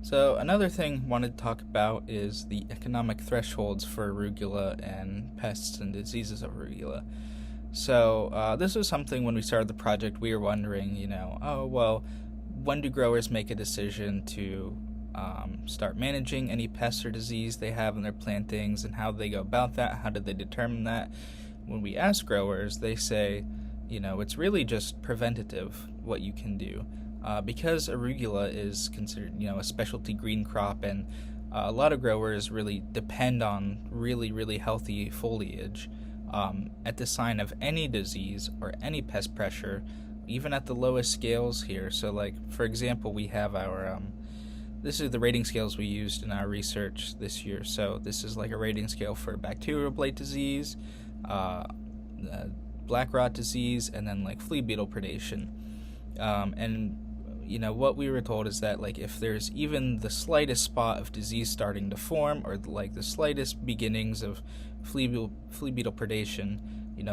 So another thing I wanted to talk about is the economic thresholds for arugula and pests and diseases of arugula. So this was something when we started the project we were wondering, oh well, when do growers make a decision to start managing any pests or disease they have in their plantings, and how do they go about that? How did they determine that? When we ask growers, they say, it's really just preventative what you can do. Because arugula is considered, a specialty green crop, and a lot of growers really depend on really, really healthy foliage. At the sign of any disease or any pest pressure, even at the lowest scales here. So, like, for example, we have our, this is the rating scales we used in our research this year. So this is like a rating scale for bacterial blight disease, black rot disease, and then like flea beetle predation. And what we were told is that, like, if there's even the slightest spot of disease starting to form, or like the slightest beginnings of flea beetle predation,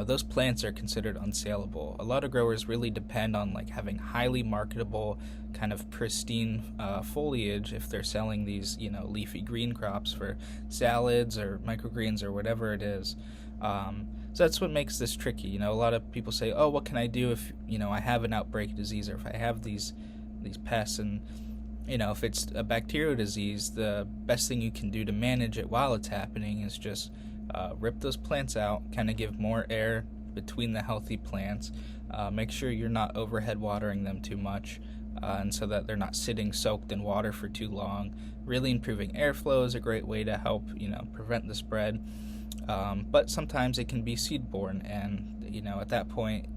those plants are considered unsaleable. A lot of growers really depend on like having highly marketable, kind of pristine foliage if they're selling these, leafy green crops for salads or microgreens or whatever it is. So that's what makes this tricky. A lot of people say, oh, what can I do if, I have an outbreak disease, or if I have these pests? And, if it's a bacterial disease, the best thing you can do to manage it while it's happening is just rip those plants out, kind of give more air between the healthy plants, make sure you're not overhead watering them too much, and so that they're not sitting soaked in water for too long. Really improving airflow is a great way to help, prevent the spread. But sometimes it can be seed-borne, and at that point,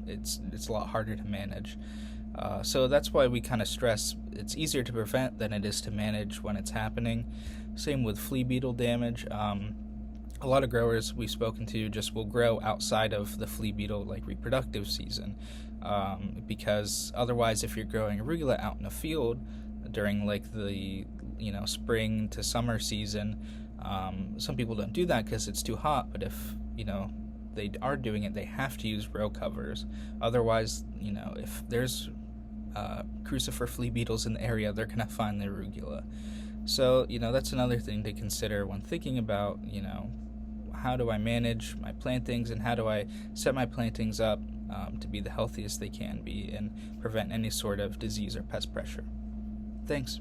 it's a lot harder to manage. So that's why we kind of stress it's easier to prevent than it is to manage when it's happening. Same with flea beetle damage. A lot of growers we've spoken to just will grow outside of the flea beetle reproductive season, because otherwise, if you're growing arugula out in a field during the spring to summer season, some people don't do that because it's too hot. But if they are doing it, they have to use row covers. Otherwise, if there's crucifer flea beetles in the area, they're going to find the arugula. So, that's another thing to consider when thinking about, how do I manage my plantings, and how do I set my plantings up to be the healthiest they can be and prevent any sort of disease or pest pressure. Thanks.